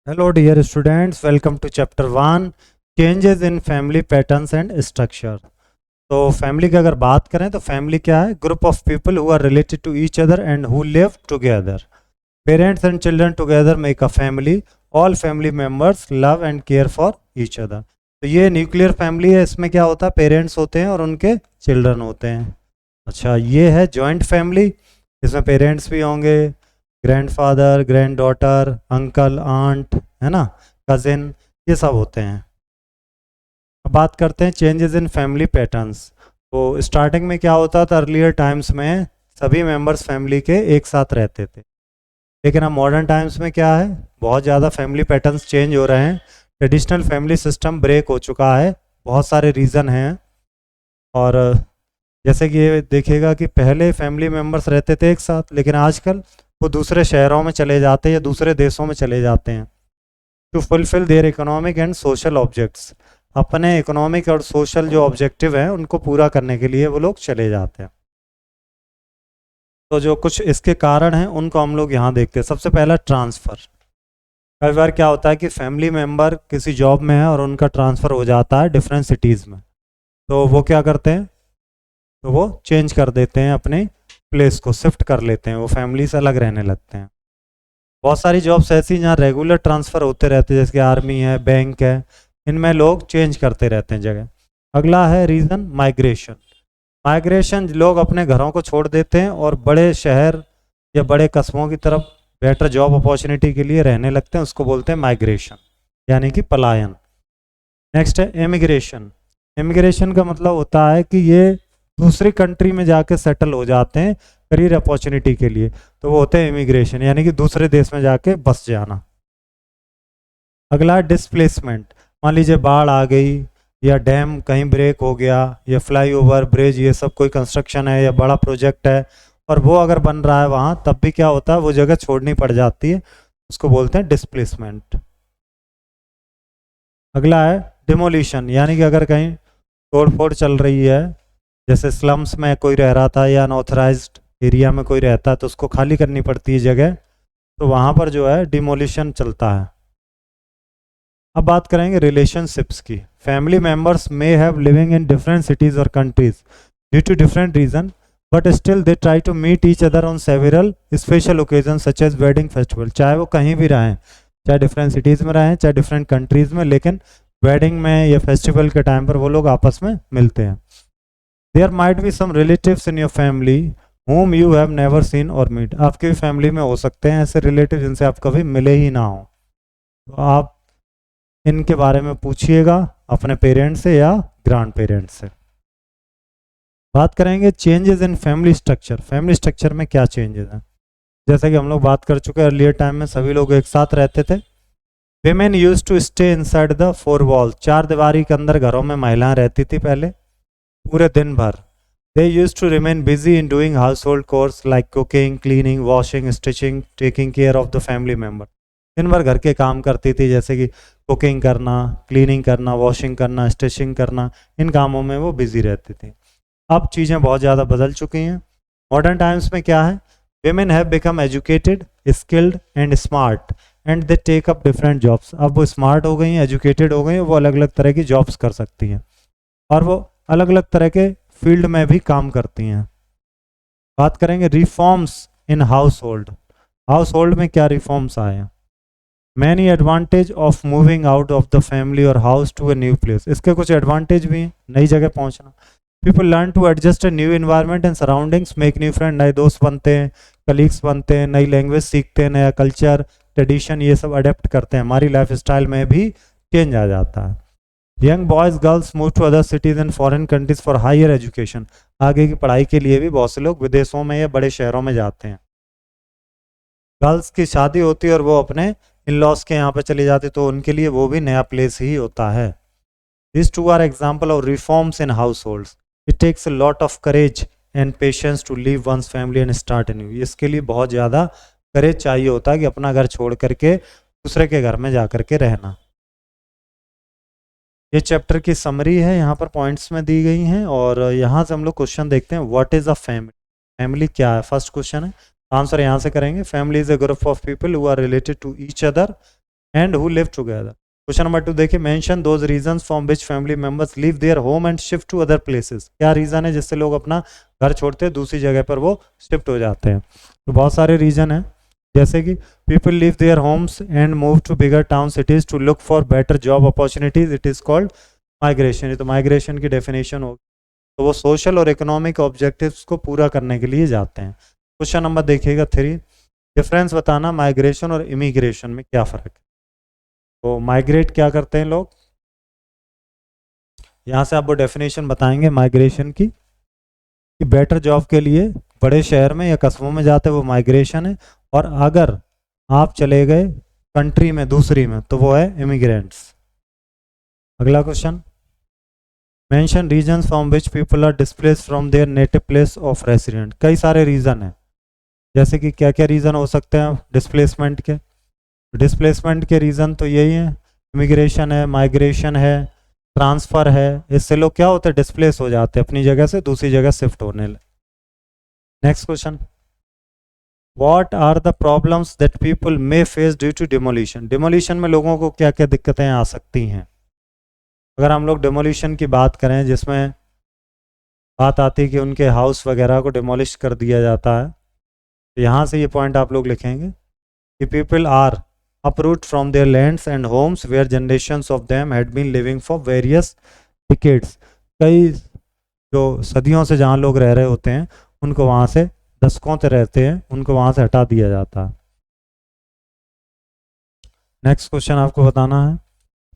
Hello dear students, welcome to chapter 1 changes in family patterns and structure. तो family की अगर बात करें तो फैमिली क्या है? Group of people who are related to each other and who live together. Parents and children together make a family. All family members love and care for each other. तो ये nuclear family है. इसमें क्या होता है? Parents होते हैं और उनके चिल्ड्रन होते हैं. अच्छा, ये है जॉइंट फैमिली. इसमें पेरेंट्स भी होंगे, grandfather, granddaughter, uncle, aunt, है ना, कजिन, ये सब होते हैं. अब बात करते हैं चेंजेस इन फैमिली पैटर्न्स. तो स्टार्टिंग में क्या होता था? अर्लियर टाइम्स में सभी मेंबर्स फैमिली के एक साथ रहते थे. लेकिन अब मॉडर्न टाइम्स में क्या है? बहुत ज़्यादा फैमिली पैटर्न्स चेंज हो रहे हैं. ट्रेडिशनल फैमिली सिस्टम ब्रेक हो चुका है. बहुत सारे रीज़न हैं. और जैसे कि ये देखिएगा कि पहले फैमिली मेंबर्स रहते थे एक साथ, लेकिन आजकल वो दूसरे शहरों में चले जाते हैं या दूसरे देशों में चले जाते हैं to fulfil their economic and social objects. अपने इकोनॉमिक और सोशल जो ऑब्जेक्टिव हैं उनको पूरा करने के लिए वो लोग चले जाते हैं. तो जो कुछ इसके कारण हैं उनको हम लोग यहाँ देखते हैं. सबसे पहला ट्रांसफ़र. कई बार क्या होता है कि फैमिली मेम्बर किसी जॉब में है और उनका ट्रांसफ़र हो जाता है डिफरेंट सिटीज़ में. तो वो क्या करते हैं? तो वो चेंज कर देते हैं, अपने प्लेस को शिफ्ट कर लेते हैं, वो फैमिली से अलग रहने लगते हैं. बहुत सारी जॉब्स ऐसी जहाँ रेगुलर ट्रांसफ़र होते रहते हैं, जैसे कि आर्मी है, बैंक है, इनमें लोग चेंज करते रहते हैं जगह. अगला है रीज़न माइग्रेशन. माइग्रेशन, लोग अपने घरों को छोड़ देते हैं और बड़े शहर या बड़े कस्बों की तरफ बेटर जॉब अपॉर्चुनिटी के लिए रहने लगते हैं. उसको बोलते हैं माइग्रेशन, यानी कि पलायन. नेक्स्ट है इमिग्रेशन. इमिग्रेशन का मतलब होता है कि ये दूसरी कंट्री में जाके सेटल हो जाते हैं करियर अपॉर्चुनिटी के लिए. तो वो होते हैं इमिग्रेशन, यानी कि दूसरे देश में जाके बस जाना. अगला डिस्प्लेसमेंट. मान लीजिए बाढ़ आ गई या डैम कहीं ब्रेक हो गया या फ्लाईओवर, ब्रिज, ये सब कोई कंस्ट्रक्शन है या बड़ा प्रोजेक्ट है और वो अगर बन रहा है वहाँ, तब भी क्या होता है? वो जगह छोड़नी पड़ जाती है. उसको बोलते हैं डिस्प्लेसमेंट. अगला है डिमोलिशन, यानी कि अगर कहीं तोड़ फोड़ चल रही है, जैसे स्लम्स में कोई रह रहा था या अनऑथराइज्ड एरिया में कोई रहता है, तो उसको खाली करनी पड़ती है जगह. तो वहाँ पर जो है डिमोलिशन चलता है. अब बात करेंगे रिलेशनशिप्स की. Family members may have living in different cities और countries due to different reason, but still they try to meet each other on several special occasion such as wedding festival. चाहे वो कहीं भी रहें, चाहे डिफरेंट सिटीज़ में रहें, चाहे डिफरेंट कंट्रीज़ में, लेकिन वेडिंग में या फेस्टिवल के टाइम पर वो लोग आपस में मिलते हैं. There might be some relatives in your family whom you have never seen or meet. आपकी फैमिली में हो सकते हैं ऐसे रिलेटिव जिनसे आप कभी मिले ही ना हो. तो आप इनके बारे में पूछिएगा अपने पेरेंट्स से या ग्रैंड पेरेंट्स से. बात करेंगे changes in family structure. Family structure में क्या चेंजेस हैं? जैसा कि हम लोग बात कर चुके हैं, अर्लियर टाइम में सभी लोग एक साथ रहते थे. Women use to stay inside the four wall. चार दीवारी के अंदर घरों में महिलाएं रहती थी पहले पूरे दिन भर. They used to remain busy in doing household chores like cooking, cleaning, washing, stitching, taking care of the family member. दिन भर घर के काम करती थी, जैसे कि कुकिंग करना, क्लीनिंग करना, वॉशिंग करना, स्टिचिंग करना. इन कामों में वो बिजी रहती थी. अब चीज़ें बहुत ज़्यादा बदल चुकी हैं. मॉडर्न टाइम्स में क्या है? women have become educated, skilled and smart and they take up different jobs. अब वो स्मार्ट हो गई हैं, एजुकेटेड हो गई हैं, वो अलग अलग तरह की जॉब्स कर सकती हैं और वो अलग अलग तरह के फील्ड में भी काम करती हैं. बात करेंगे reforms in household. Household में क्या रिफॉर्म्स आए हैं? Many advantage of moving out of the family और house to a new place. इसके कुछ एडवांटेज भी हैं, नई जगह पहुंचना. People learn to adjust a new environment and surroundings, make new friend, नए दोस्त बनते हैं, कलीग्स बनते हैं, नई लैंग्वेज सीखते हैं, नया कल्चर, ट्रेडिशन, ये सब अडेप्ट करते हैं. हमारी लाइफ स्टाइल में भी चेंज आ जाता है. Young boys girls move to other cities and foreign countries for higher education. आगे की पढ़ाई के लिए भी बहुत से लोग विदेशों में या बड़े शहरों में जाते हैं. गर्ल्स की शादी होती है और वो अपने इन लॉज के यहाँ पे चली जाती, तो उनके लिए वो भी नया प्लेस ही होता है. This two are example of reforms in households. It takes a lot of courage and patience to leave one's family and start a new. इसके लिए बहुत ज़्यादा करेज चाहिए होता है कि अपना घर छोड़ करके दूसरे के घर में जा करके रहना. ये चैप्टर की समरी है, यहाँ पर पॉइंट्स में दी गई हैं और यहाँ से हम लोग क्वेश्चन देखते हैं. What is a family? Family क्या है? फर्स्ट क्वेश्चन है. आंसर यहाँ से करेंगे. Family is a group of people who are related to each other and who live together. Question number 2 देखिए, mention those reasons from which family members leave their home and shift to other places. क्या reason है जिससे लोग अपना घर छोड़ते हैं दूसरी जगह पर वो शिफ्ट हो जाते हैं? तो बहुत सारे रीजन हैं, जैसे कि people leave their homes and move to bigger town cities to look for better job opportunities, it is called migration. ये तो माइग्रेशन की डेफिनेशन होगी। तो वो सोशल और इकोनॉमिक ऑब्जेक्टिव्स को पूरा करने के लिए जाते हैं। क्वेश्चन नंबर देखिएगा 3, डिफरेंस बताना माइग्रेशन और इमिग्रेशन में क्या फ़र्क है। तो माइग्रेट क्या करते हैं लोग, यहाँ से आपको डेफिनेशन बताएंगे माइग्रेशन की, कि बेटर जॉब के लिए बड़े शहर में या कस्बों में जाते हैं वो माइग्रेशन है, और अगर आप चले गए कंट्री में दूसरी में तो वो है इमिग्रेंट्स। अगला क्वेश्चन, mention reason from which people are displace from their native place of resident. कई सारे रीज़न हैं, जैसे कि क्या क्या रीज़न हो सकते हैं डिस्प्लेसमेंट के। डिस्प्लेसमेंट के रीज़न तो यही है, इमिग्रेशन है, माइग्रेशन है, ट्रांसफ़र है। इससे लोग क्या होते हैं, डिस्प्लेस हो जाते हैं, अपनी जगह से दूसरी जगह शिफ्ट होने लगे। Next question, what are the problems that people may face due to demolition. Demolition में लोगों को क्या क्या दिक्कतें आ सकती हैं? अगर हम लोग डिमोलिशन की बात करें, जिसमें बात आती है कि उनके हाउस वगैरह को डिमोलिश कर दिया जाता है, तो यहाँ से ये पॉइंट आप लोग लिखेंगे कि people are uproot from their lands and homes where generations of them had been living for various decades। कई जो सदियों से जहाँ लोग रह रहे होते हैं उनको वहाँ से, दशकों से रहते हैं, उनको वहाँ से हटा दिया जाता है। नेक्स्ट क्वेश्चन आपको बताना है,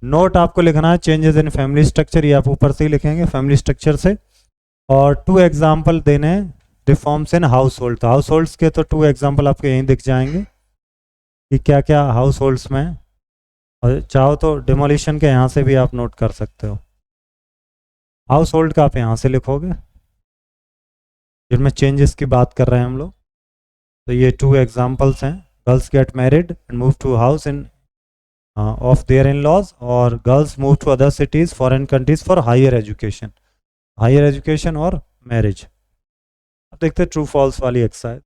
नोट आपको लिखना है चेंजेस इन फैमिली स्ट्रक्चर, ये आप ऊपर से ही लिखेंगे फैमिली स्ट्रक्चर से, और 2 एग्जाम्पल देने रिफॉर्म्स इन हाउस होल्ड। तो हाउस होल्ड्स के तो 2 एग्जाम्पल आपके यहीं दिख जाएंगे कि क्या क्या हाउस होल्ड्स में, और चाहो तो डिमोलिशन के यहाँ से भी आप नोट कर सकते हो। हाउस होल्ड का आप यहाँ से लिखोगे जिनमें चेंजेस की बात कर रहे हैं हम लोग। तो ये 2 एग्जांपल्स हैं, girls get married and move to house in of their in laws, और girls move to other cities foreign countries for higher education. Higher education और मैरिज। अब देखते हैं ट्रू फॉल्स वाली exercise.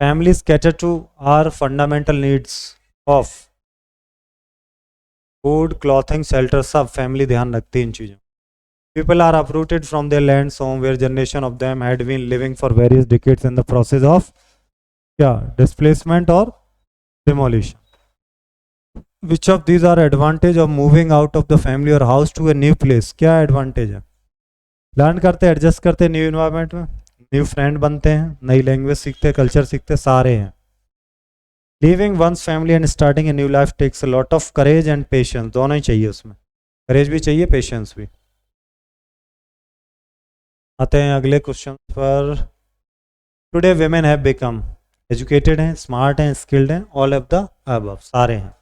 Families cater to our fundamental needs of food, clothing, shelter, सब family ध्यान रखती है इन चीज़ों। People are uprooted from their lands home where generation of them had been living for various decades in the process of क्या displacement और demolition. Which of these are advantage of moving out of the family or house to a new place? क्या advantage है? Learn करते, adjust करते new environment में, new friend बनते हैं, नई लैंग्वेज सीखते, कल्चर सीखते, सारे हैं। Leaving one's family and starting a new life takes a lot of courage and patience, दोनों ही चाहिए उसमें, करेज भी चाहिए, पेशेंस भी। आते हैं अगले क्वेश्चन पर। Today women have become, educated हैं, स्मार्ट हैं, स्किल्ड हैं, ऑल ऑफ द अबव, सारे हैं।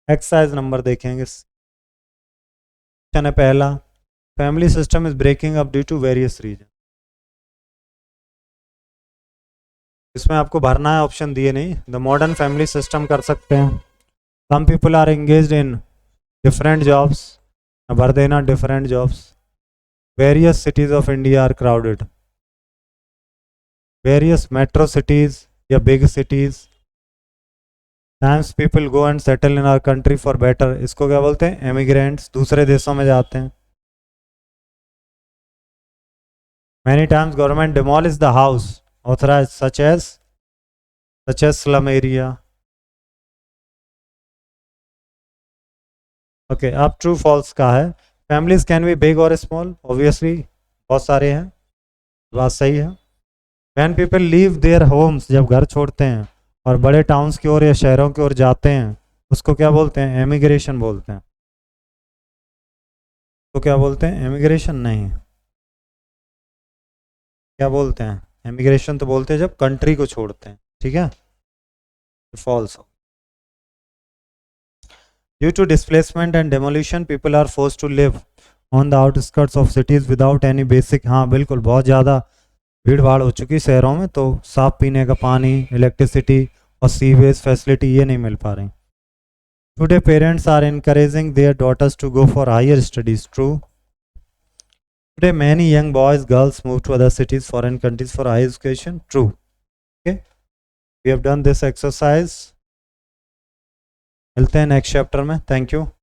एक्सरसाइज नंबर देखेंगे, क्वेश्चन है पहला, family system is breaking up due to various reason. इसमें आपको भरना है, ऑप्शन दिए नहीं। द मॉडर्न फैमिली सिस्टम कर सकते हैं, some people are engaged in different jobs, भर देना different jobs, various cities of India are crowded, various metro cities या big cities, times people go and settle in our country for better, इसको क्या बोलते हैं, immigrants, दूसरे देशों में जाते हैं। many times government demolish the house authorized such as slum area। Okay, अब ट्रू फॉल्स का है, फैमिलीज कैन बी बिग और स्मॉल, ऑब्वियसली बहुत सारे हैं, बात सही है। When people leave their Holmes, जब घर छोड़ते हैं और बड़े टाउन्स की ओर या शहरों की ओर जाते हैं, उसको क्या बोलते हैं, एमिग्रेशन बोलते हैं। तो क्या बोलते हैं, एमिग्रेशन नहीं, क्या बोलते हैं, एमिग्रेशन तो बोलते हैं जब कंट्री को छोड़ते हैं, ठीक है, false. Due to displacement and demolition people are forced to live on the outskirts of cities without any basic, हाँ बिल्कुल, बहुत ज़्यादा भीड़ भाड़ हो चुकी शहरों में, तो साफ पीने का पानी, इलेक्ट्रिसिटी और सीवेज फैसिलिटी ये नहीं मिल पा रही। Today parents are encouraging their daughters to go for higher studies, true. Today many young boys girls move to other cities foreign countries for higher education, true. Okay, we have done this exercise. मिलते हैं next chapter में। Thank you.